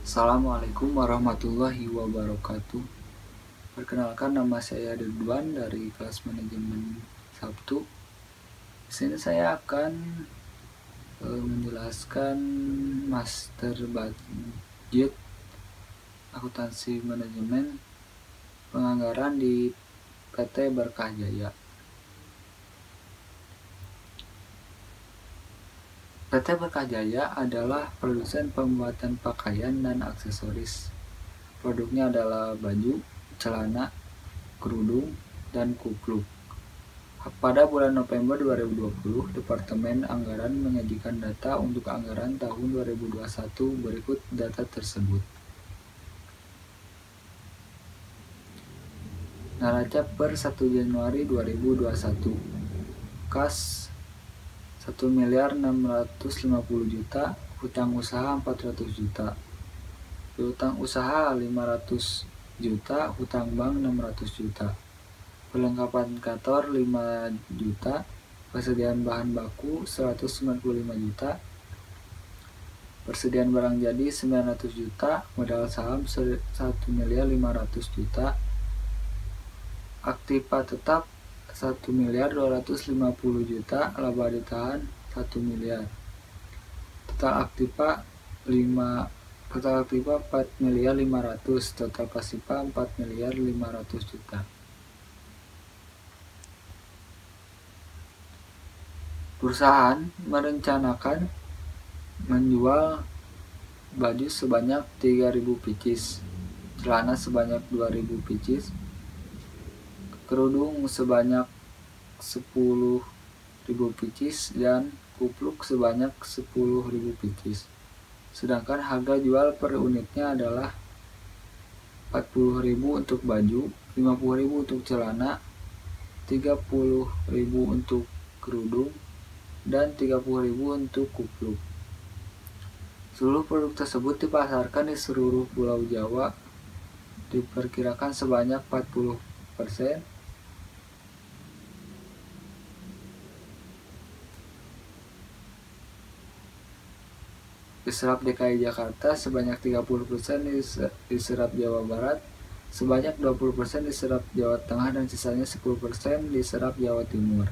Assalamualaikum warahmatullahi wabarakatuh. Perkenalkan, nama saya Ridwan dari kelas manajemen Sabtu. Di sini saya akan menjelaskan master budget akuntansi manajemen penganggaran di PT Berkah Jaya. PT Berkah Jaya adalah produsen pembuatan pakaian dan aksesoris. Produknya adalah baju, celana, kerudung, dan kupluk. Pada bulan November 2020, Departemen Anggaran menyajikan data untuk anggaran tahun 2021. Berikut data tersebut. Neraca per 1 Januari 2021, kas 1.650 juta, hutang usaha 400 juta, hutang usaha 500 juta, hutang bank 600 juta, perlengkapan kantor 5 juta, persediaan bahan baku 195 juta, persediaan barang jadi 900 juta, modal saham 1.500 juta, aktiva tetap 1.250 juta, laba ditahan 1 miliar. Total aktiva 4.500.000, total pasiva 4.500.000 juta. Perusahaan merencanakan menjual baju sebanyak 3.000 pieces, celana sebanyak 2.000 pieces, kerudung sebanyak 10.000 pieces, dan kupluk sebanyak 10.000 pieces. Sedangkan harga jual per unitnya adalah 40.000 untuk baju, 50.000 untuk celana, 30.000 untuk kerudung, dan 30.000 untuk kupluk. Seluruh produk tersebut dipasarkan di seluruh Pulau Jawa, diperkirakan sebanyak 40%. Diserap DKI Jakarta sebanyak 30%, diserap Jawa Barat sebanyak 20%, diserap Jawa Tengah, dan sisanya 10% diserap Jawa Timur.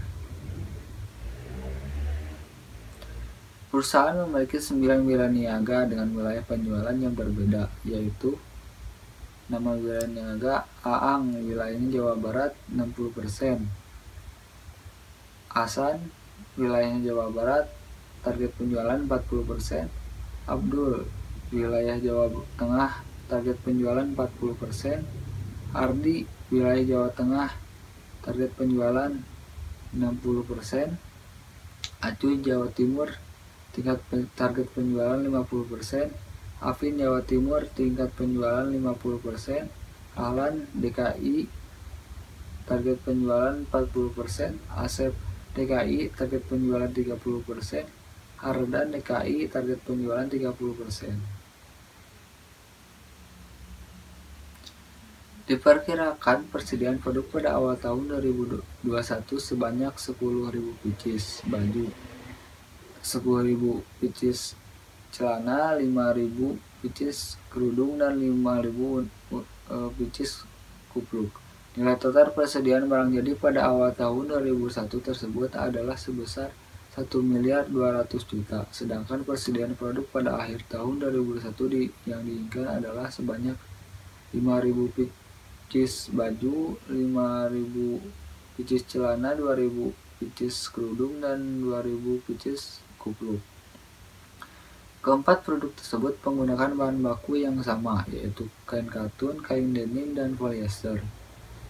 Perusahaan memiliki 9 wilayah niaga dengan wilayah penjualan yang berbeda, yaitu nama wilayah niaga Aang, wilayahnya Jawa Barat 60%, Asan, wilayahnya Jawa Barat, target penjualan 40%, Abdul, wilayah Jawa Tengah, target penjualan 40%, Ardi, wilayah Jawa Tengah, target penjualan 60%, Acuy, Jawa Timur, target penjualan 50%, Afin, Jawa Timur, tingkat penjualan 50%, Ahlan, DKI, target penjualan 40%, Asep, DKI, target penjualan 30%, Hardan, DKI, target penjualan 30%. Diperkirakan persediaan produk pada awal tahun 2021 sebanyak 10.000 pieces baju, 10.000 pieces celana, 5.000 pieces kerudung, dan 5.000 pieces kupluk. Nilai total persediaan barang jadi pada awal tahun 2021 tersebut adalah sebesar 1.200 juta, sedangkan persediaan produk pada akhir tahun 2021 yang diinginkan adalah sebanyak 5.000 pieces baju, 5.000 pieces celana, 2.000 pieces kerudung, dan 2.000 pieces kupluk. Keempat produk tersebut menggunakan bahan baku yang sama, yaitu kain katun, kain denim, dan polyester.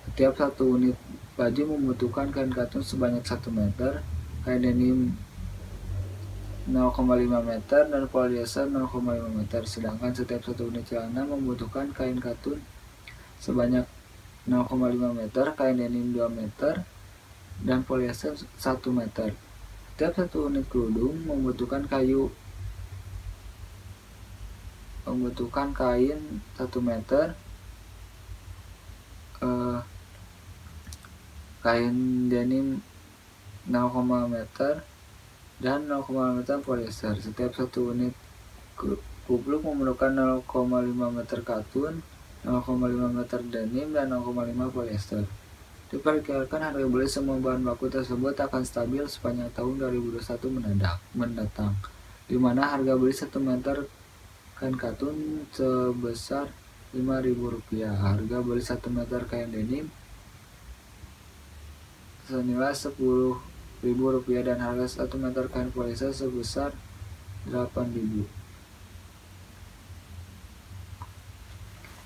Setiap satu unit baju membutuhkan kain katun sebanyak 1 meter, kain denim 0,5 meter, dan polyester 0,5 meter. Sedangkan setiap satu unit celana membutuhkan kain katun sebanyak 0,5 meter, kain denim 2 meter, dan polyester 1 meter. Setiap satu unit kerudung membutuhkan kain 1 meter, kain denim 0,5 meter, dan 0,5 meter polyester. Setiap satu unit Kupluk memerlukan 0,5 meter katun, 0,5 meter denim, dan 0,5 polyester. Diperkirakan harga beli semua bahan baku tersebut akan stabil sepanjang tahun 2021 mendatang, di mana harga beli 1 meter kain katun sebesar Rp5.000, harga beli 1 meter kain denim senilai Rp10.000, dan harga 1 meter kain polyester sebesar Rp8.000.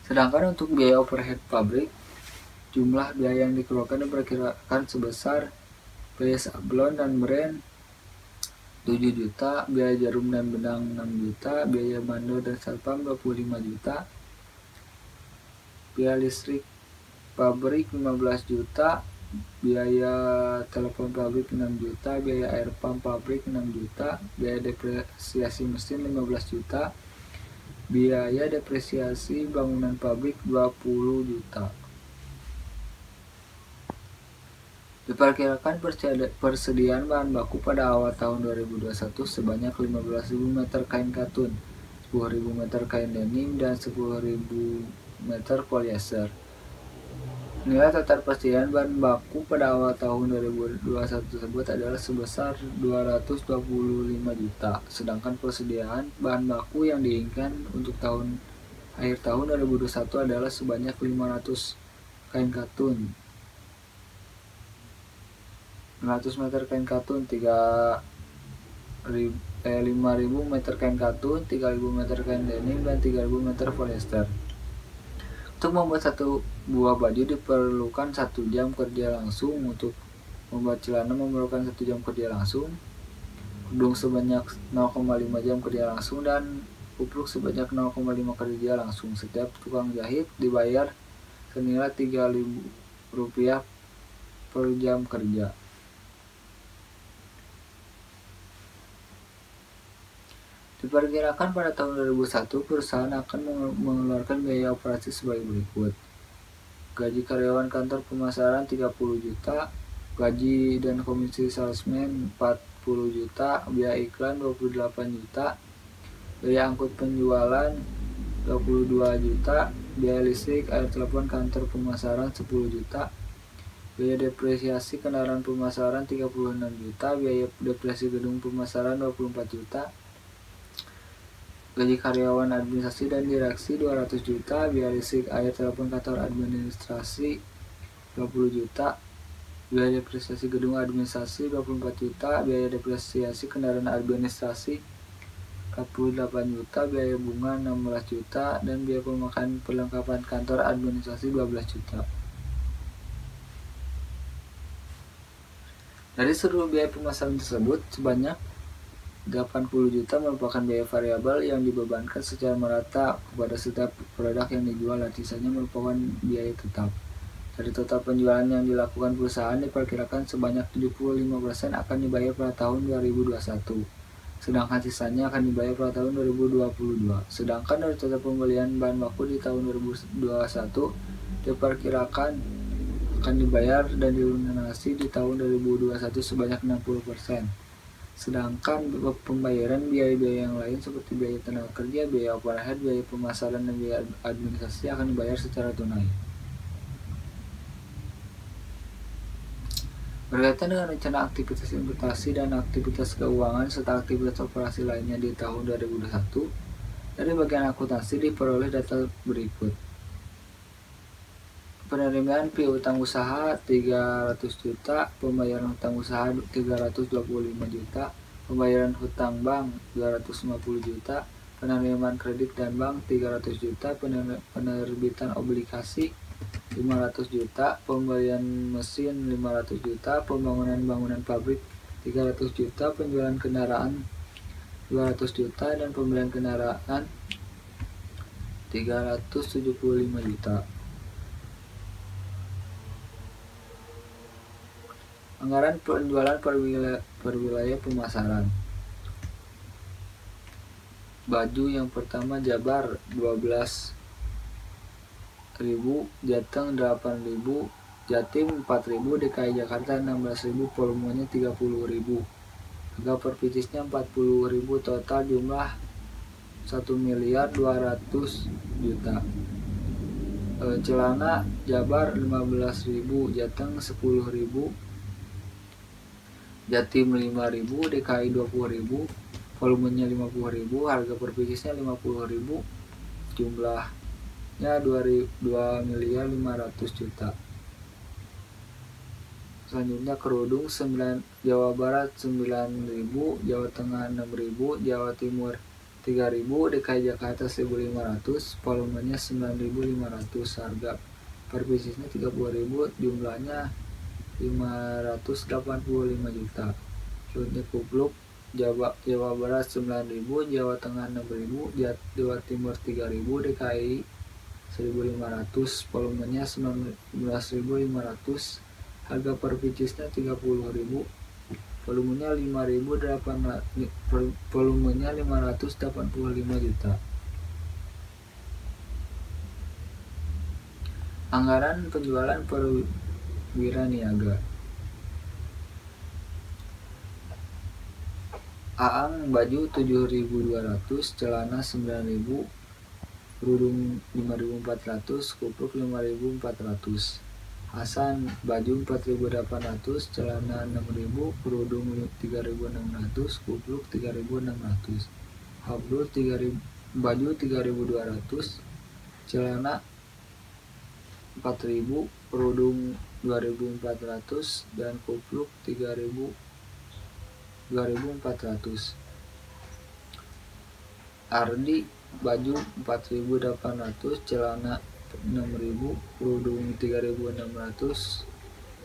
Sedangkan untuk biaya overhead pabrik, jumlah biaya yang dikeluarkan diperkirakan sebesar biaya sablon dan brand 7 juta, biaya jarum dan benang 6 juta, biaya mandor dan satpam 25 juta, biaya listrik pabrik 15 juta, biaya telepon pabrik 6 juta, biaya air pump pabrik 6 juta, biaya depresiasi mesin 15 juta, biaya depresiasi bangunan pabrik 20 juta. Diperkirakan persediaan bahan baku pada awal tahun 2021 sebanyak 15.000 meter kain katun, 10.000 meter kain denim, dan 10.000 meter polyester. Nilai total persediaan bahan baku pada awal tahun 2021 tersebut adalah sebesar 225 juta, sedangkan persediaan bahan baku yang diinginkan untuk akhir tahun 2021 adalah sebanyak 500 kain katun, 500 meter kain katun, 5.000 meter kain katun, 3.000 meter kain denim, dan 3.000 meter polyester. Untuk membuat satu buah baju diperlukan 1 jam kerja langsung. Untuk membuat celana memerlukan 1 jam kerja langsung, kerudung sebanyak 0,5 jam kerja langsung, dan kupluk sebanyak 0,5 kerja langsung. Setiap tukang jahit dibayar senilai Rp3.000 per jam kerja. Diperkirakan pada tahun 2021 perusahaan akan mengeluarkan biaya operasi sebagai berikut: gaji karyawan kantor pemasaran 30 juta, gaji dan komisi salesman 40 juta, biaya iklan 28 juta, biaya angkut penjualan 22 juta, biaya listrik air telepon kantor pemasaran 10 juta, biaya depresiasi kendaraan pemasaran 36 juta, biaya depresiasi gedung pemasaran 24 juta, gaji karyawan administrasi dan direksi 200 juta, biaya listrik air telepon kantor administrasi 20 juta, biaya depresiasi gedung administrasi 24 juta, biaya depresiasi kendaraan administrasi 48 juta, biaya bunga 16 juta, dan biaya pemakaian perlengkapan kantor administrasi 12 juta. Dari seluruh biaya pemasaran tersebut, sebanyak 80 juta merupakan biaya variabel yang dibebankan secara merata kepada setiap produk yang dijual, dan sisanya merupakan biaya tetap. Dari total penjualan yang dilakukan perusahaan, diperkirakan sebanyak 75% akan dibayar pada tahun 2021, sedangkan sisanya akan dibayar pada tahun 2022. Sedangkan dari total pembelian bahan baku di tahun 2021 diperkirakan akan dibayar dan dilunasi di tahun 2021 sebanyak 60%. Sedangkan pembayaran biaya-biaya yang lain seperti biaya tenaga kerja, biaya overhead, biaya pemasaran, dan biaya administrasi akan dibayar secara tunai. Berkaitan dengan rencana aktivitas investasi dan aktivitas keuangan serta aktivitas operasi lainnya di tahun 2021, dari bagian akuntansi diperoleh data berikut. Penerimaan pi utang usaha 300 juta, pembayaran hutang usaha 325 juta, pembayaran hutang bank 250 juta, penerimaan kredit dan bank 300 juta, penerbitan obligasi 500 juta, pembelian mesin 500 juta, pembangunan bangunan pabrik 300 juta, penjualan kendaraan 200 juta, dan pembelian kendaraan 375 juta. Anggaran penjualan per wilayah pemasaran. Baju yang pertama Jabar 12.000, Jateng 8.000, Jatim 4.000, DKI Jakarta 16.000, volumenya 30.000. Harga per piecesnya 40.000, total jumlah 1.200.000.000. Celana Jabar 15.000, Jateng 10.000, Jatim 5.000, DKI 20.000, volumenya 50.000, harga per piecesnya 50.000, jumlahnya 2.500.000.000. Selanjutnya kerudung Jawa Barat 9.000, Jawa Tengah 6.000, Jawa Timur 3.000, DKI Jakarta 1.500, volumenya 9.500, harga per piecesnya 30.000, jumlahnya 585 juta. Selanjutnya kupluk Jawa Barat 9.000, Jawa Tengah 6.000, Jawa Timur 3.000, DKI 1.500, volumenya 19.500, harga per piecesnya 30.000, volumenya 585 juta. Anggaran penjualan perwira niaga. Aang baju 7.200, celana 9.000, kerudung 5.400, kupluk 5.400. Hasan baju 4.800, celana 6.000, kerudung 3.600, kupluk 3.600. Abdul baju 3.200, celana 4.000, kerudung 2.400, dan kupluk 2.400. Ardi baju 4.800, celana 6.000, kerudung 3.600,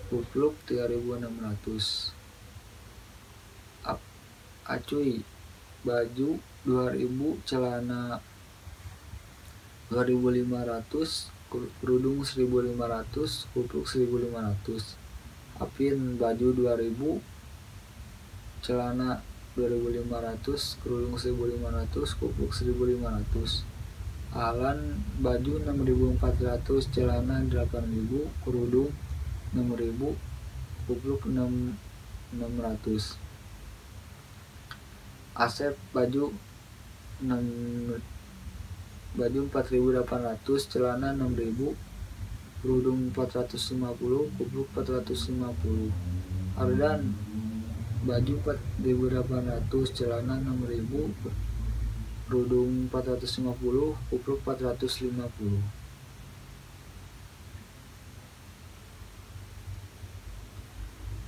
kupluk 3.600. Acuy baju 2.000, celana 2.500, kerudung 1.500, kupluk 1.500. Apin baju 2.000, celana 2.500, kerudung 1.500, kupluk 1.500. Alan baju 6.400, celana 8.000, kerudung 6.000, kupluk 600. Asep baju 4.800, celana 6.000, kerudung 450, kupluk 450. Ardan baju 4.800, celana 6.000, kerudung 450, kupluk 450.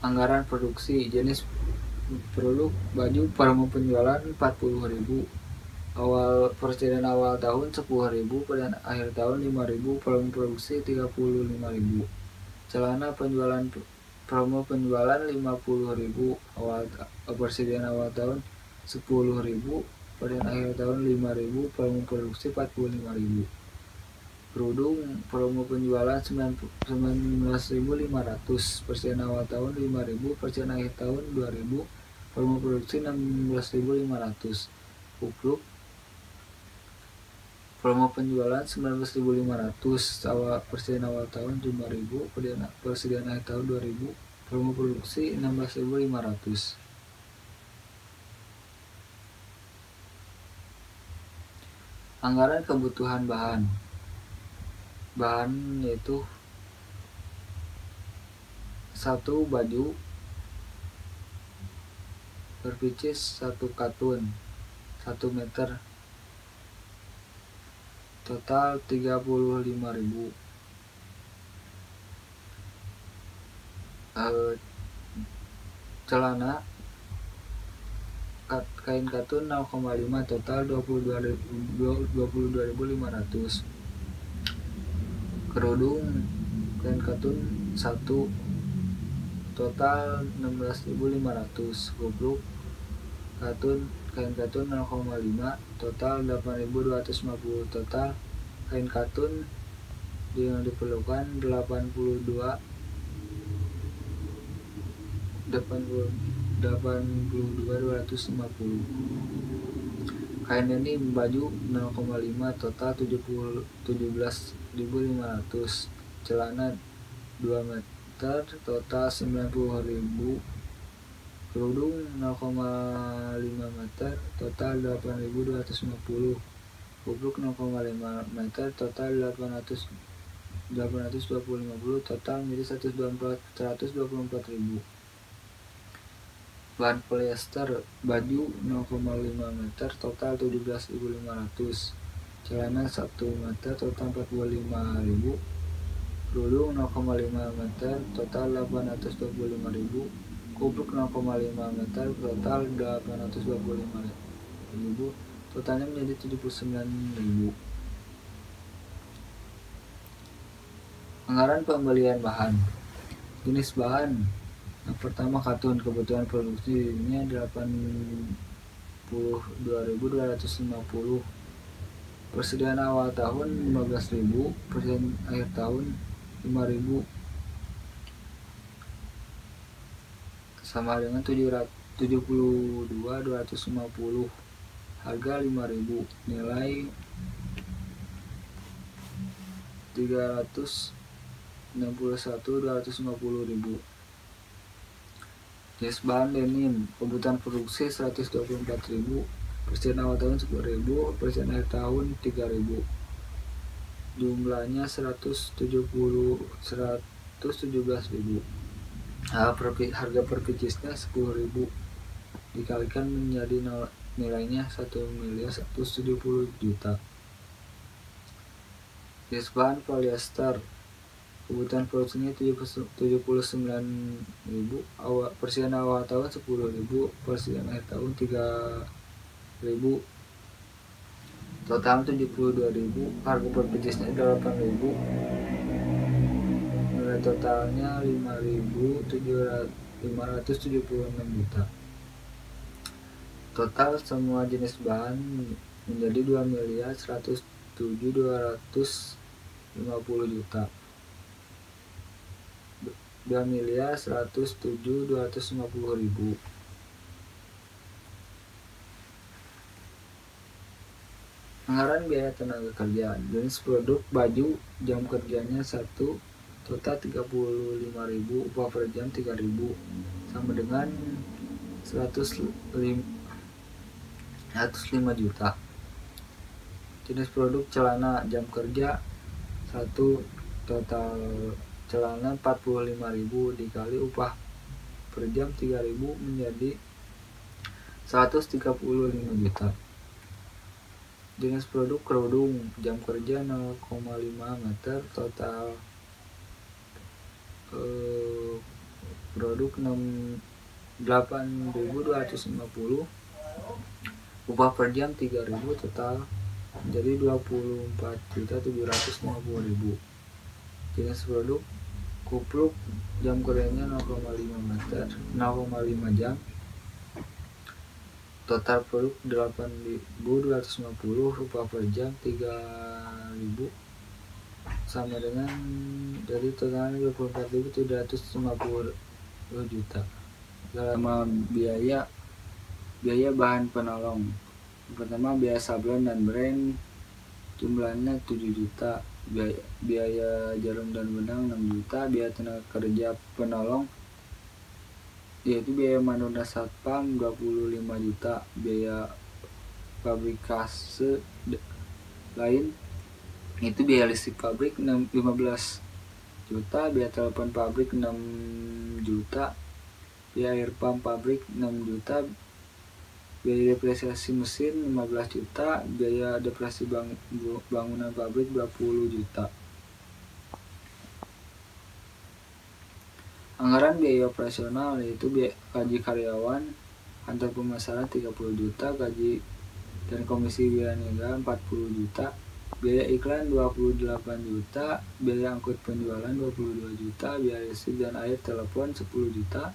Anggaran produksi. Jenis produk baju promo penjualan 40.000, persediaan awal tahun 10.000, pada akhir tahun 5.000, promo produksi 35.000. Celana promo penjualan 50.000, persediaan awal tahun 10.000, pada akhir tahun 5.000, promo produksi 45.000. Kerudung promo penjualan 19.500, persediaan awal tahun 5.000, persediaan akhir tahun 2.000, promo produksi 16.500. Kupluk promo penjualan 19.500, persediaan awal tahun 5.000, persediaan akhir tahun 2.000, promo produksi 16.500. Anggaran kebutuhan bahan yaitu 1 baju per pieces 1 katun 1 meter, total 35.000. Celana kain katun 0,5, total 22.500. Kerudung kain katun 1, total 16.500. Kupluk kain katun 0,5, total 8.250. Total kain katun yang diperlukan 82.250. Kain ini baju 0,5, total 17.500. Celana 2 meter, total 90.000. kerudung 0,5 meter total 8.250, kupluk 0,5 meter total 820 total menjadi 124.000. Bahan polyester baju 0,5 meter total 17.500, celana 1 meter total 45.000, kerudung 0,5 meter total 825.000, kupluk 0,5 meter total 825.000, totalnya menjadi 79.000. Anggaran pembelian bahan. Jenis bahan. Yang pertama katun, kebutuhan produksinya 82.250. Persediaan awal tahun 15.000, persediaan akhir tahun 5.000, sama dengan 72.250. Harga 5.000, nilai 361.250.000. Jenis bahan denim, kebutuhan produksi 124.000, persediaan awal tahun 10.000, persediaan akhir tahun 3.000. Jumlahnya 117.000. Harga per piecesnya 10.000 dikalikan menjadi nilainya 1.170.000. Jenis bahan polyester, kebutuhan produksinya 79.000, persediaan awal tahun 10.000, persediaan akhir tahun 3.000, total 72.000. Harga per piecesnya 8.000, nilai totalnya 5.576 juta. Total semua jenis bahan menjadi 2.107.250 juta. 2.107.250.000. Anggaran biaya tenaga kerja. Jenis produk baju, jam kerjanya 1, total 35.000, upah per jam 3.000, sama dengan 105 juta. Jenis produk celana, jam kerja 1, total celana 45.000 dikali upah per jam 3.000 menjadi 135 juta. Jenis produk kerudung, jam kerja 0,5 meter total produk 8.250, upah per jam 3.000, total menjadi 24.750.000. Jenis produk kupluk, jam kerjanya 0,5 meter 0,5 jam, total produk 8.250, upah per jam 3.000, sama dengan dari totalnya 24.750 juta. Sama biaya bahan penolong. Pertama biaya sablon dan brand jumlahnya 7 juta, biaya jarum dan benang 6 juta, biaya tenaga kerja penolong yaitu biaya manula satpam 25 juta, biaya fabrikase lain itu biaya listrik pabrik 15 juta, biaya telepon pabrik 6 juta, biaya air pump pabrik 6 juta, biaya depresiasi mesin 15 juta, biaya depresiasi bangunan pabrik 20 juta. Anggaran biaya operasional yaitu gaji karyawan, kantor pemasaran 30 juta, gaji dan komisi biaya niaga 40 juta, biaya iklan 28 juta, biaya angkut penjualan 22 juta, biaya listrik dan air telepon 10 juta,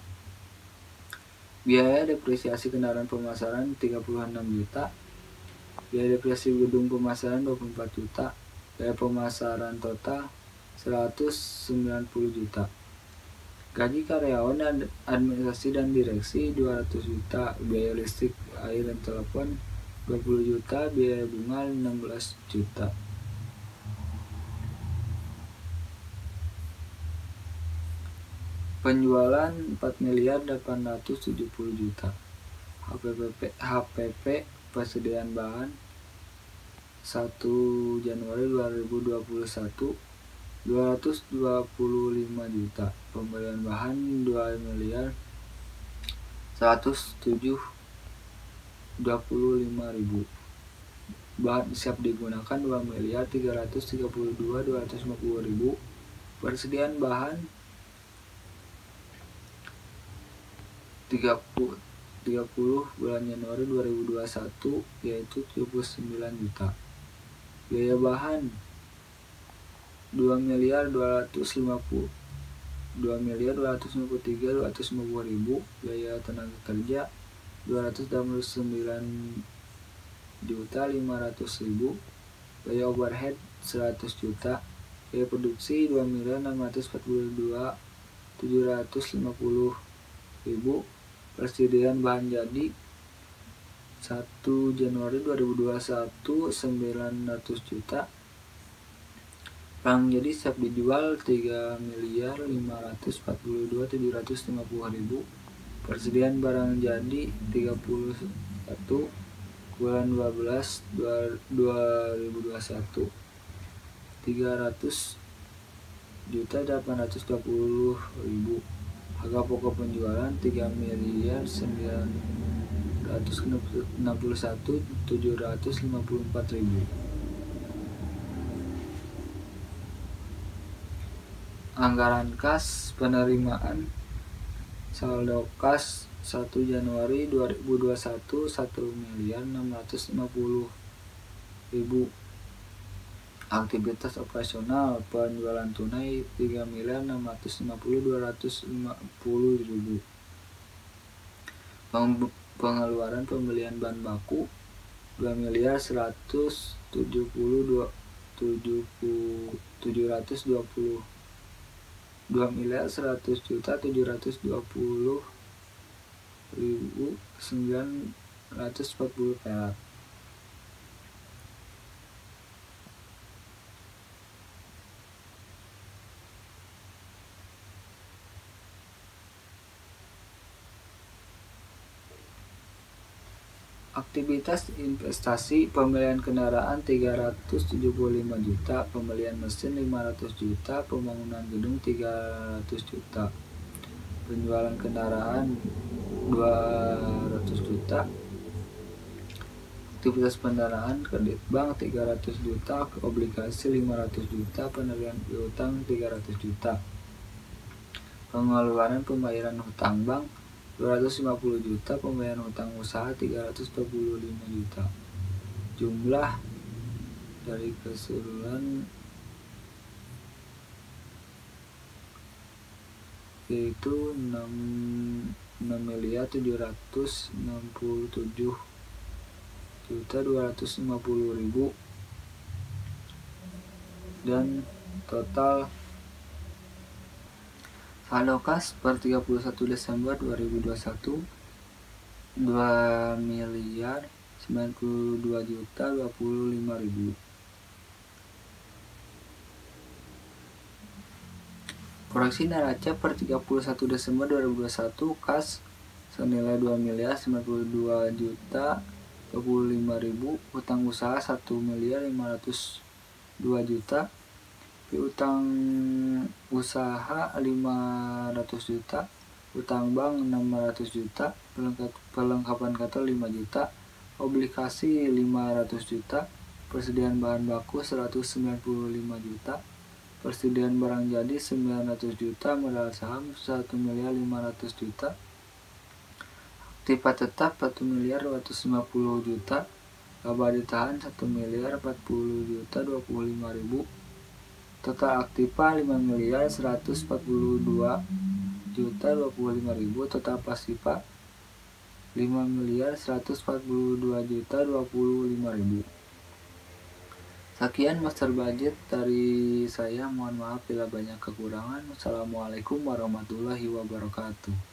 biaya depresiasi kendaraan pemasaran 36 juta, biaya depresiasi gedung pemasaran 24 juta, biaya pemasaran total 190 juta. Gaji karyawan dan administrasi dan direksi 200 juta, biaya listrik, air dan telepon 20 juta, biaya bunga 16 juta. Penjualan 4.870 juta. HPP persediaan bahan 1 Januari 2021 225 juta. Pembelian bahan 2.125.000. Bahan siap digunakan 2.332.250.000. Persediaan bahan 30 bulan Januari 2021 yaitu 79 juta. Biaya bahan 2.253.250.000. Biaya tenaga kerja 269.500.000. Biaya overhead 100 juta. Biaya produksi 2.642.750.000. Persediaan bahan jadi 1 Januari 2021 900 juta. Barang jadi siap dijual 3.542.750.000. Persediaan barang jadi 31 bulan 12 2021 300.820.000. Harga pokok penjualan 3.961.754.000. Anggaran kas penerimaan saldo kas 1 Januari 2021 1.650.000. Aktivitas operasional penjualan tunai 3.650.250.000. Pengeluaran pembelian bahan baku 2.170.720.000. 2.170.720.940 perak. Aktivitas investasi pembelian kendaraan 375 juta, pembelian mesin 500 juta, pembangunan gedung 300 juta, penjualan kendaraan 200 juta, aktivitas pendanaan kredit bank 300 juta, obligasi 500 juta, penerimaan piutang 300 juta, pengeluaran pembayaran hutang bank 250 juta, pembayaran hutang usaha 325 juta. Jumlah dari keseluruhan yaitu 6.767.250.000 dan total saldo kas per 31 Desember 2021 2.092.025.000. Proyeksi neraca per 31 Desember 2021 kas senilai 2.092.025.000, utang usaha 1.502.000.000, piutang usaha 500 juta, utang bank 600 juta, perlengkapan kantor 5 juta, obligasi 500 juta, persediaan bahan baku 195 juta, persediaan barang jadi 900 juta, modal saham 1.500 juta, aktiva tetap 1.250 juta, laba ditahan 1.040 juta 25.000. Total aktiva 5.142 juta 25.000. Total pasifa 5.142 juta 25.000. Sekian master budget dari saya, mohon maaf bila banyak kekurangan. Wassalamualaikum warahmatullahi wabarakatuh.